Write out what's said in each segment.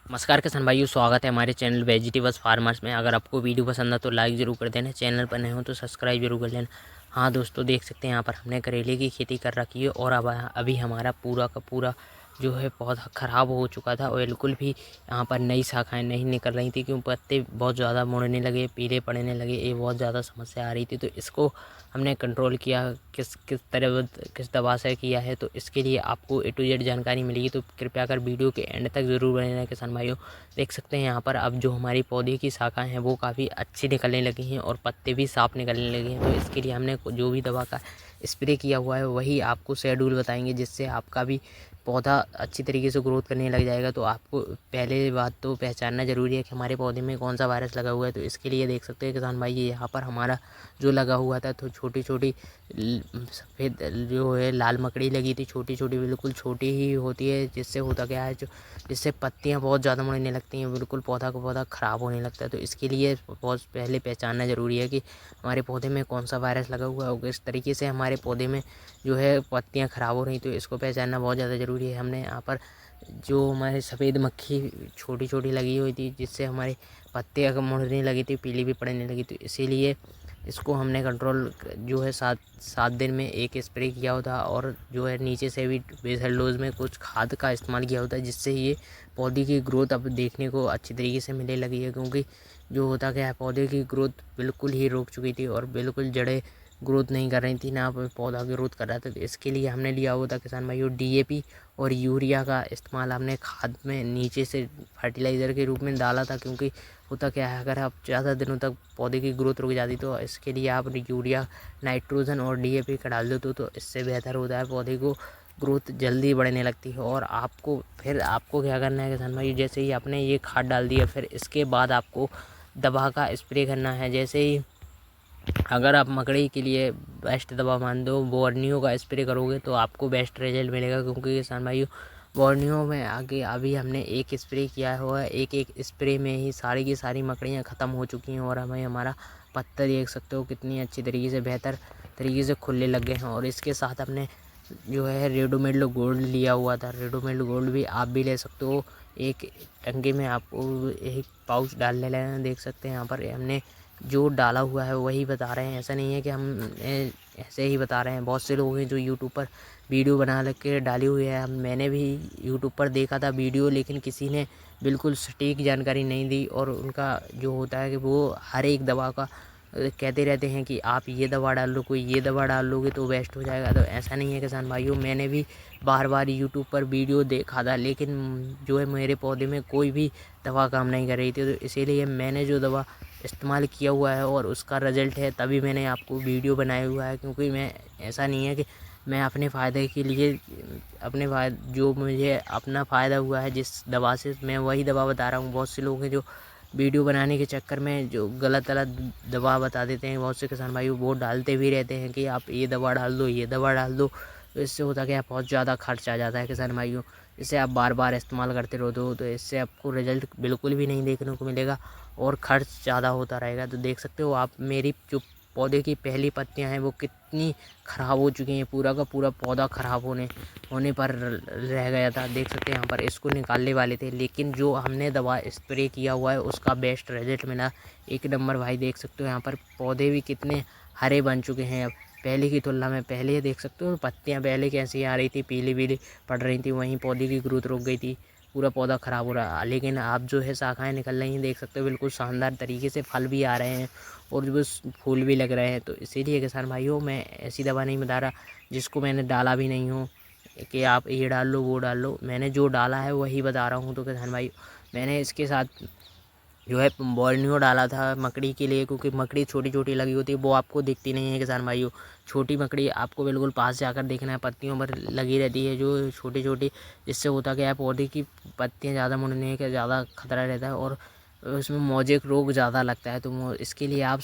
नमस्कार किसान भाइयों, स्वागत है हमारे चैनल वेजिटेबल्स फार्मर्स में। अगर आपको वीडियो पसंद है तो लाइक ज़रूर कर देना, चैनल पर नए हो तो सब्सक्राइब जरूर कर लेना। हाँ दोस्तों, देख सकते हैं यहाँ पर हमने करेले की खेती कर रखी है और अब अभी हमारा पूरा का पूरा जो है पौधा ख़राब हो चुका था और बिल्कुल भी यहाँ पर नई शाखाएँ नहीं निकल रही थी, क्यों पत्ते बहुत ज़्यादा मुड़ने लगे, पीले पड़ने लगे, ये बहुत ज़्यादा समस्या आ रही थी। तो इसको हमने कंट्रोल किया, किस दवा से किया है, तो इसके लिए आपको ए टू जेड जानकारी मिलेगी। तो कृपया कर वीडियो के एंड तक ज़रूर बने रहें किसान भाइयों। देख सकते हैं यहाँ पर अब जो हमारी पौधे की शाखाएं हैं वो काफ़ी अच्छी निकलने लगी हैं और पत्ते भी साफ निकलने लगे हैं। तो इसके लिए हमने जो भी दवा का स्प्रे किया हुआ है वही आपको शेड्यूल बताएंगे, जिससे आपका भी पौधा अच्छी तरीके से ग्रोथ करने लग जाएगा। तो आपको पहले बात तो पहचानना ज़रूरी है कि हमारे पौधे में कौन सा वायरस लगा हुआ है। तो इसके लिए देख सकते हैं किसान भाई, ये यहाँ पर हमारा जो लगा हुआ था तो छोटी छोटी सफ़ेद जो है लाल मकड़ी लगी थी, छोटी छोटी, बिल्कुल छोटी ही होती है। जिससे होता क्या है, जिससे पत्तियां बहुत ज़्यादा मुड़ने लगती हैं, बिल्कुल पौधा ख़राब होने लगता है। तो इसके लिए बहुत पहले पहचानना ज़रूरी है कि हमारे पौधे में कौन सा वायरस लगा हुआ है और किस तरीके से हमारे पौधे में जो है पत्तियां ख़राब हो रही। तो इसको पहचानना बहुत ज़्यादा ज़रूरी है। हमने यहाँ पर जो हमारे सफ़ेद मक्खी छोटी छोटी लगी हुई थी, जिससे हमारे पत्ते अगर मुड़ने लगी थी, पीली भी पड़ने लगी, तो इसीलिए इसको हमने कंट्रोल जो है 7 दिन में एक स्प्रे किया होता और जो है नीचे से भी बेसल डोज में कुछ खाद का इस्तेमाल किया होता है, जिससे ये पौधे की ग्रोथ अब देखने को अच्छी तरीके से मिलने लगी है। क्योंकि जो होता क्या है, पौधे की ग्रोथ बिल्कुल ही रुक चुकी थी और बिल्कुल जड़ें ग्रोथ नहीं कर रही थी, ना पौधा ग्रोथ कर रहा था। तो इसके लिए हमने लिया हुआ था किसान भाइयों डीएपी और यूरिया का इस्तेमाल हमने खाद में नीचे से फर्टिलाइज़र के रूप में डाला था। क्योंकि होता क्या है, अगर आप ज़्यादा दिनों तक पौधे की ग्रोथ रुक जाती तो इसके लिए आप यूरिया, नाइट्रोजन और डीएपी का डाल दो तो इससे बेहतर होता है, पौधे को ग्रोथ जल्दी बढ़ने लगती है। और आपको क्या करना है किसान भाई, जैसे ही आपने ये खाद डाल दिया फिर इसके बाद आपको दवा का स्प्रे करना है। जैसे ही अगर आप मकड़ी के लिए बेस्ट दवा मान दो बोर्नियो का स्प्रे करोगे तो आपको बेस्ट रिजल्ट मिलेगा। क्योंकि किसान भाइयों, बोर्नियो में आगे अभी हमने एक स्प्रे किया हुआ है, एक स्प्रे में ही सारी की सारी मकड़ियाँ ख़त्म हो चुकी हैं और हमें हमारा पत्ता देख सकते हो कितनी अच्छी तरीके से बेहतर तरीके से खुलने लग गए हैं। और इसके साथ हमने जो है रेडोमेड गोल्ड लिया हुआ था, रेडोमेड गोल्ड भी आप भी ले सकते हो। एक टंकी में आपको एक पाउच डाल लेना, देख सकते हैं यहाँ पर हमने जो डाला हुआ है वही बता रहे हैं। ऐसा नहीं है कि हम ऐसे ही बता रहे हैं। बहुत से लोग हैं जो यूट्यूब पर वीडियो बना के डाली हुई है, मैंने भी यूट्यूब पर देखा था वीडियो, लेकिन किसी ने बिल्कुल सटीक जानकारी नहीं दी। और उनका जो होता है कि वो हर एक दवा का कहते रहते हैं कि आप ये दवा डाल लो, कोई ये दवा डाल लोगे तो बेस्ट हो जाएगा। तो ऐसा नहीं है किसान भाइयों, मैंने भी बार बार यूट्यूब पर वीडियो देखा था, लेकिन जो है मेरे पौधे में कोई भी दवा काम नहीं कर रही थी। तो इसीलिए मैंने जो दवा इस्तेमाल किया हुआ है और उसका रिज़ल्ट है, तभी मैंने आपको वीडियो बनाया हुआ है। क्योंकि मैं ऐसा नहीं है कि मैं अपने फ़ायदे के लिए जो मुझे अपना फ़ायदा हुआ है जिस दवा से, मैं वही दवा बता रहा हूँ। बहुत से लोग हैं जो वीडियो बनाने के चक्कर में जो गलत दवा बता देते हैं। बहुत से किसान भाई वो डालते भी रहते हैं कि आप ये दवा डाल दो, ये दवा डाल दो। तो इससे होता क्या है, बहुत ज़्यादा खर्च आ जाता है किसान भाइयों। इसे आप बार बार इस्तेमाल करते रहो तो इससे आपको रिज़ल्ट बिल्कुल भी नहीं देखने को मिलेगा और ख़र्च ज़्यादा होता रहेगा। तो देख सकते हो आप, मेरी जो पौधे की पहली पत्तियां हैं वो कितनी ख़राब हो चुकी हैं, पूरा का पूरा पौधा ख़राब होने पर रह गया था। देख सकते हैं यहाँ पर इसको निकालने वाले थे, लेकिन जो हमने दवा स्प्रे किया हुआ है उसका बेस्ट रिजल्ट मिला, एक नंबर भाई। देख सकते हो यहाँ पर पौधे भी कितने हरे बन चुके हैं अब पहले की तुलना में। पहले देख सकते हो पत्तियाँ पहले कैसी आ रही थी, पीली पीली पड़ रही थी, वहीं पौधे की ग्रोथ रुक गई थी, पूरा पौधा ख़राब हो रहा है। लेकिन अब जो है शाखाएँ निकल रही हैं, देख सकते हो बिल्कुल शानदार तरीके से फल भी आ रहे हैं और जो फूल भी लग रहे हैं। तो इसीलिए किसान भाइयों, मैं ऐसी दवा नहीं बता रहा जिसको मैंने डाला भी नहीं हो कि आप ये डाल लो वो डाल लो। मैंने जो डाला है वही बता रहा हूँ। तो किसान भाई, मैंने इसके साथ जो है बोर्नियो डाला था मकड़ी के लिए, क्योंकि मकड़ी छोटी छोटी लगी होती है, वो आपको दिखती नहीं है किसान भाइयों। छोटी मकड़ी आपको बिल्कुल पास जाकर देखना है, पत्तियों पर लगी रहती है जो छोटी छोटी, जिससे होता क्या है पौधे की पत्तियाँ ज़्यादा मुड़ने का ज़्यादा खतरा रहता है और उसमें मोजेक रोग ज़्यादा लगता है। तो इसके लिए आप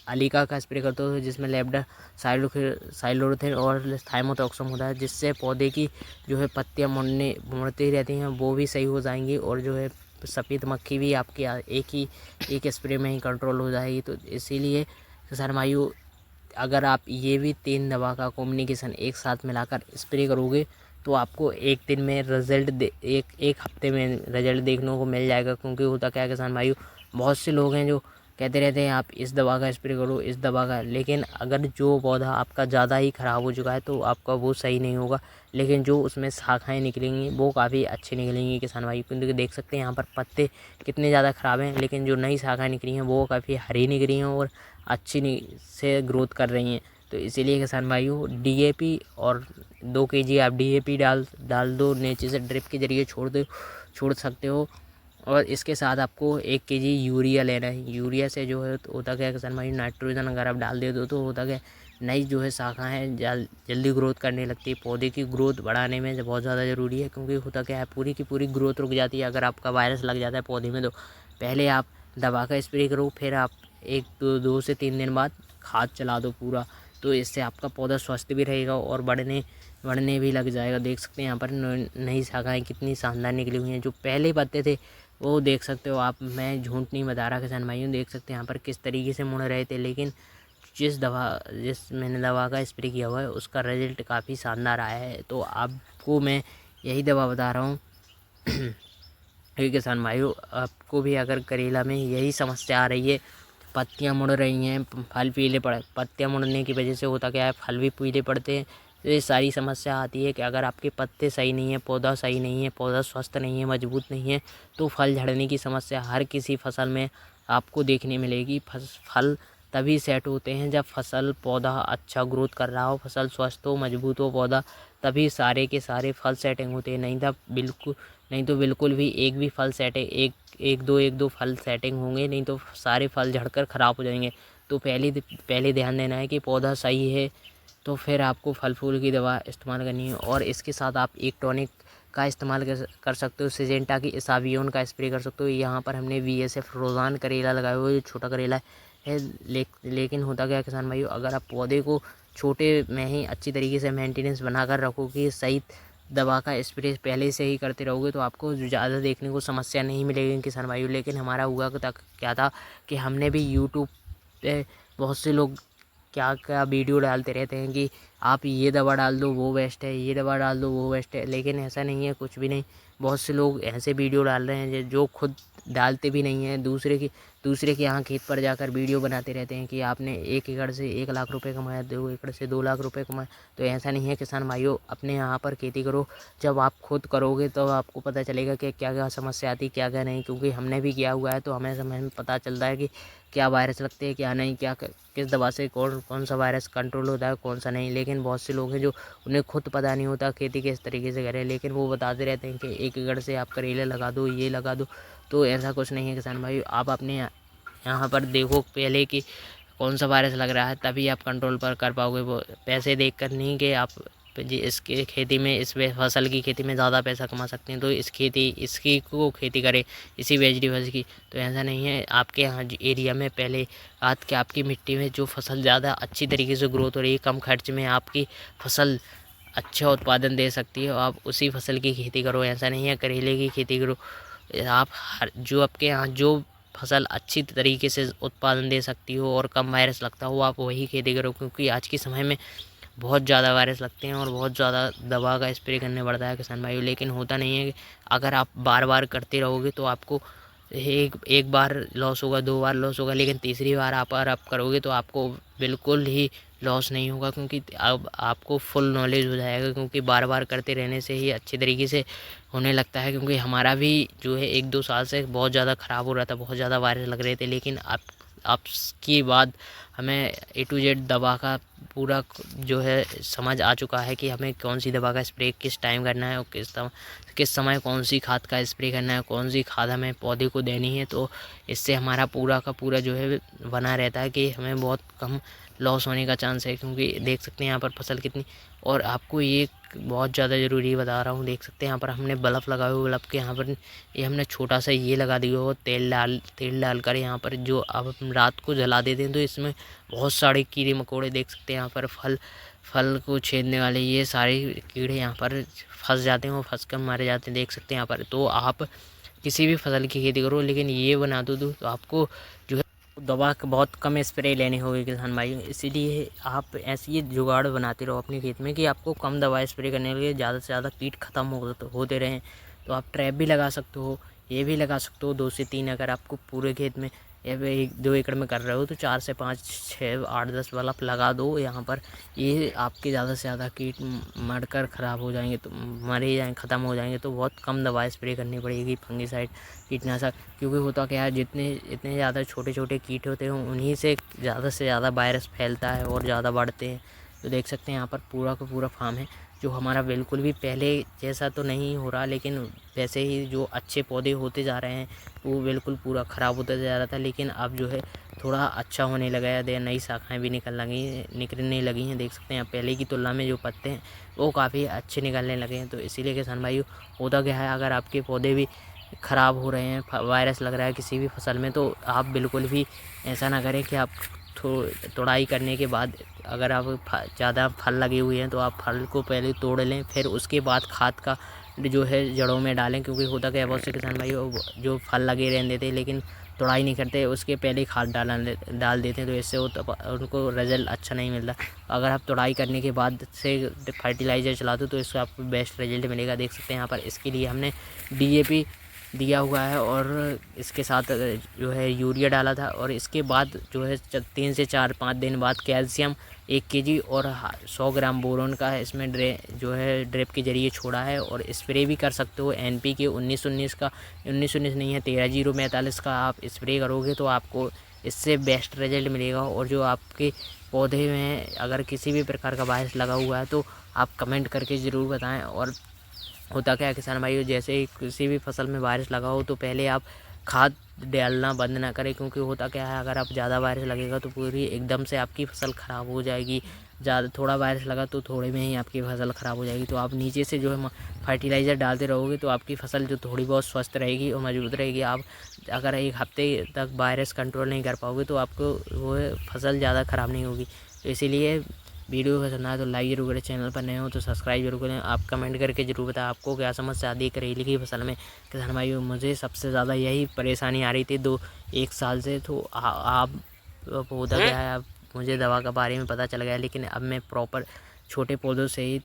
अलीका का स्प्रे करते हो, जिसमें लेबडा साइलोथेन और थाइमोथॉक्सम होता है, जिससे पौधे की जो है पत्तियाँ मुड़ती रहती हैं, वो भी सही हो जाएंगी और जो है सफ़ेद मक्खी भी आपकी एक स्प्रे में ही कंट्रोल हो जाएगी। तो इसीलिए किसान भाइयों, अगर आप ये भी 3 दवा का कॉम्बिनेशन एक साथ मिलाकर स्प्रे करोगे तो आपको एक दिन में रिज़ल्ट एक हफ्ते में रिज़ल्ट देखने को मिल जाएगा। क्योंकि होता क्या है किसान भाइयों, बहुत से लोग हैं जो कहते रहते हैं आप इस दवा का स्प्रे करो, इस दवा का, लेकिन अगर जो पौधा आपका ज़्यादा ही ख़राब हो चुका है तो आपका वो सही नहीं होगा। लेकिन जो उसमें शाखाएँ निकलेंगी वो काफ़ी अच्छी निकलेंगी किसान भाई। क्योंकि देख सकते हैं यहाँ पर पत्ते कितने ज़्यादा ख़राब हैं, लेकिन जो नई शाखाएँ निकली हैं वो काफ़ी हरी निकली हैं और अच्छी से ग्रोथ कर रही हैं। तो इसीलिए किसान भाइयों डीएपी और 2 केजी आप डीएपी डाल दो, नीचे से ड्रिप के ज़रिए छोड़ सकते हो। और इसके साथ आपको 1 केजी यूरिया लेना है। यूरिया से जो है तो होता क्या है किसान भाई, नाइट्रोजन अगर आप डाल दे दो तो होता क्या है, नई जो है शाखाएँ जल्दी ग्रोथ करने लगती है। पौधे की ग्रोथ बढ़ाने में बहुत ज़्यादा ज़रूरी है। क्योंकि होता क्या है, पूरी की पूरी ग्रोथ रुक जाती है अगर आपका वायरस लग जाता है पौधे में। तो पहले आप दवा का स्प्रे करो, फिर आप 2 से 3 दिन बाद खाद चला दो पूरा। तो इससे आपका पौधा स्वस्थ भी रहेगा और बढ़ने भी लग जाएगा। देख सकते हैं यहाँ पर नई शाखाएँ कितनी शानदार निकली हुई हैं। जो पहले पत्ते थे वो देख सकते हो आप, मैं झूठ नहीं बता रहा किसान भाइयों, देख सकते हैं यहाँ पर किस तरीके से मुड़ रहे थे। लेकिन जिस मैंने दवा का स्प्रे किया हुआ है उसका रिजल्ट काफ़ी शानदार आया है। तो आपको मैं यही दवा बता रहा हूँ ये किसान भाइयों, आपको भी अगर करेला में यही समस्या आ रही है, पत्तियां मुड़ रही हैं, फल पीले पत्तियां मुड़ने की वजह से होता क्या है, फल भी पीले पड़ते हैं। तो ये सारी समस्या आती है कि अगर आपके पत्ते सही नहीं है, पौधा सही नहीं है, पौधा स्वस्थ नहीं है, मजबूत नहीं है, तो फल झड़ने की समस्या हर किसी फसल में आपको देखने मिलेगी। फल तभी सेट होते हैं जब फसल पौधा अच्छा ग्रोथ कर रहा हो, फसल स्वस्थ हो, मजबूत हो पौधा, तभी सारे के सारे फल सेटिंग होते हैं। नहीं तो बिल्कुल भी एक भी फल सेटिंग एक दो फल सेटिंग होंगे नहीं तो सारे फल झड़कर ख़राब हो जाएंगे। तो पहले ध्यान देना है कि पौधा सही है, तो फिर आपको फल फूल की दवा इस्तेमाल करनी है। और इसके साथ आप एक टॉनिक का इस्तेमाल कर सकते हो, सिजेंटा की इसावियोन का स्प्रे कर सकते हो। यहाँ पर हमने VSF रोज़ान करेला लगाया हुआ है, जो छोटा करेला है। लेकिन होता क्या है किसान भाइयों, अगर आप पौधे को छोटे में ही अच्छी तरीके से मेंटेनेंस बनाकर रखोगे, सही दवा का स्प्रे पहले से ही करते रहोगे, तो आपको ज़्यादा देखने को समस्या नहीं मिलेगी किसान भाइयों। लेकिन हमारा हुआ क्या था कि हमने भी यूट्यूब पे बहुत से लोग क्या क्या वीडियो डालते रहते हैं कि आप ये दवा डाल दो वो बेस्ट है, ये दवा डाल दो वो बेस्ट है। लेकिन ऐसा नहीं है, कुछ भी नहीं। बहुत से लोग ऐसे वीडियो डाल रहे हैं जो खुद डालते भी नहीं हैं, दूसरे के यहाँ खेत पर जाकर वीडियो बनाते रहते हैं कि आपने 1 एकड़ से 1 लाख रुपए कमाया, 2 एकड़ से 2 लाख रुपए कमाए। तो ऐसा नहीं है किसान भाइयों, अपने यहाँ पर खेती करो। जब आप खुद करोगे तो आपको पता चलेगा कि क्या क्या समस्या आती, क्या क्या नहीं। क्योंकि हमने भी किया हुआ है, तो हमें समय में पता चलता है कि क्या वायरस लगते हैं, क्या नहीं, किस दवा से कौन सा वायरस कंट्रोल होता है, कौन सा नहीं। लेकिन बहुत से लोग हैं जो उन्हें खुद पता नहीं होता खेती किस तरीके से करें, लेकिन वो बताते रहते हैं कि 1 एकड़ से आप करेले लगा दो, ये लगा दो। तो ऐसा कुछ नहीं है किसान भाई, आप अपने यहाँ पर देखो पहले कि कौन सा वायरस लग रहा है, तभी आप कंट्रोल पर कर पाओगे। वो पैसे देख कर नहीं कि आप जी इसके खेती में, इस फसल की खेती में ज़्यादा पैसा कमा सकते हैं तो इसकी को खेती करें, इसी वेजिटेबल्स की। तो ऐसा नहीं है, आपके यहाँ एरिया में पहले बात कि आपकी मिट्टी में जो फसल ज़्यादा अच्छी तरीके से ग्रोथ हो रही है, कम खर्च में आपकी फसल अच्छा उत्पादन दे सकती है, आप उसी फसल की खेती करो। ऐसा नहीं है करेले की खेती करो। आप जो आपके यहाँ जो फसल अच्छी तरीके से उत्पादन दे सकती हो और कम वायरस लगता हो, आप वही खेती करो। क्योंकि आज के समय में बहुत ज़्यादा वायरस लगते हैं और बहुत ज़्यादा दवा का स्प्रे करने पड़ता है किसान भाइयों। लेकिन होता नहीं है कि अगर आप बार बार करते रहोगे तो आपको एक बार लॉस होगा, 2 बार लॉस होगा, लेकिन तीसरी बार आप करोगे तो आपको बिल्कुल ही लॉस नहीं होगा। क्योंकि अब आपको फुल नॉलेज हो जाएगा। क्योंकि बार बार करते रहने से ही अच्छी तरीके से होने लगता है। क्योंकि हमारा भी जो है 1-2 साल से बहुत ज़्यादा ख़राब हो रहा था, बहुत ज़्यादा वायरस लग रहे थे। लेकिन आपकी बाद हमें A to Z दवा का पूरा जो है समझ आ चुका है कि हमें कौन सी दवा का स्प्रे किस टाइम करना है और किस समय कौन सी खाद का स्प्रे करना है, कौन सी खाद हमें पौधे को देनी है। तो इससे हमारा पूरा का पूरा जो है बना रहता है कि हमें बहुत कम लॉस होने का चांस है। क्योंकि देख सकते हैं यहाँ पर फसल कितनी, और आपको ये बहुत ज़्यादा ज़रूरी बता रहा हूँ। देख सकते हैं यहाँ पर हमने बल्ब लगाए हुए, बल्ब के यहाँ पर ये हमने छोटा सा ये लगा दिया हो, तेल डालकर यहाँ पर जो अब हम रात को जला देते हैं तो इसमें बहुत सारे कीड़े मकोड़े, देख सकते हैं यहाँ पर फल को छेदने वाले ये सारे कीड़े यहाँ पर फंस जाते हैं और फंस कर मारे जाते हैं। देख सकते हैं यहाँ पर। तो आप किसी भी फसल की खेती करो, लेकिन ये बना दो तो आपको जो है दवा बहुत कम स्प्रे लेनी होगी किसान भाइयों। इसीलिए आप ऐसी जुगाड़ बनाते रहो अपने खेत में कि आपको कम दवा स्प्रे करने के लिए ज़्यादा से ज़्यादा कीट ख़त्म होते रहें। तो आप ट्रैप भी लगा सकते हो, ये भी लगा सकते हो 2 से 3। अगर आपको पूरे खेत में या 1-2 एकड़ में कर रहे हो तो 4 से 5, 6, 8, 10 बल्ब लगा दो यहाँ पर। ये आपके ज़्यादा से ज़्यादा कीट मरकर ख़राब हो जाएंगे, तो मरे जाएंगे, ख़त्म हो जाएंगे। तो बहुत कम दवा स्प्रे करनी पड़ेगी फंगिसाइड कीटनाशक, क्योंकि होता क्या है इतने ज़्यादा छोटे छोटे कीट होते हैं उन्हीं से ज़्यादा वायरस फैलता है और ज़्यादा बढ़ते हैं। तो देख सकते हैं यहाँ पर पूरा का पूरा फार्म है जो हमारा बिल्कुल भी पहले जैसा तो नहीं हो रहा, लेकिन वैसे ही जो अच्छे पौधे होते जा रहे हैं वो बिल्कुल पूरा ख़राब होता जा रहा था, लेकिन अब जो है थोड़ा अच्छा होने लगा है। नई शाखाएं भी निकलने लगी हैं। देख सकते हैं पहले की तुलना में जो पत्ते हैं वो काफ़ी अच्छे निकलने लगे हैं। तो इसीलिए किसान भाइयों, होता क्या है, अगर आपके पौधे भी ख़राब हो रहे हैं, वायरस लग रहा है किसी भी फसल में, तो आप बिल्कुल भी ऐसा ना करें कि आप तोड़ाई करने के बाद अगर आप ज़्यादा फल लगे हुए हैं तो आप फल को पहले तोड़ लें, फिर उसके बाद खाद का जो है जड़ों में डालें। क्योंकि होता क्या है, बहुत से किसान भाई जो फल लगे रहने देते लेकिन तोड़ाई नहीं करते, उसके पहले ही खाद डाल देते हैं। तो इससे उनको रिजल्ट अच्छा नहीं मिलता। अगर आप तोड़ाई करने के बाद से फर्टिलाइज़र चलाते हो तो इससे आपको बेस्ट रिजल्ट मिलेगा। देख सकते हैं यहाँ पर इसके लिए हमने DAP दिया हुआ है और इसके साथ जो है यूरिया डाला था, और इसके बाद जो है 3 से 4-5 दिन बाद कैल्शियम 1 kg और 100 ग्राम बोरोन का इसमें ड्रिप के ज़रिए छोड़ा है। और स्प्रे भी कर सकते हो NPK 19-19 का, 19-19 नहीं है 13-0-42 का आप स्प्रे करोगे तो आपको इससे बेस्ट रिजल्ट मिलेगा। और जो आपके पौधे में अगर किसी भी प्रकार का वायरस लगा हुआ है तो आप कमेंट करके ज़रूर बताएं। और होता क्या है किसान भाइयों, जैसे ही किसी भी फसल में वायरस लगा हो तो पहले आप खाद डालना बंद ना करें, क्योंकि होता क्या है, अगर आप ज़्यादा वायरस लगेगा तो पूरी एकदम से आपकी फसल ख़राब हो जाएगी। थोड़ा वायरस लगा तो थोड़े में ही आपकी फसल ख़राब हो जाएगी। तो आप नीचे से जो है फर्टिलाइज़र डालते रहोगे तो आपकी फसल जो थोड़ी बहुत स्वस्थ रहेगी और मजबूत रहेगी। आप अगर 1 हफ्ते तक वायरस कंट्रोल नहीं कर पाओगे तो आपको वो फसल ज़्यादा ख़राब नहीं होगी। तो इसीलिए वीडियो पसंद आए तो लाइक जरूर करें, चैनल पर नए हो तो सब्सक्राइब जरूर करें। आप कमेंट करके जरूर बताएं आपको क्या समस्या आती है करेले की फसल में। किसान भाइयों, मुझे सबसे ज़्यादा यही परेशानी आ रही थी 1 साल से। तो आप होता क्या है, अब मुझे दवा के बारे में पता चल गया, लेकिन अब मैं प्रॉपर छोटे पौधों से ही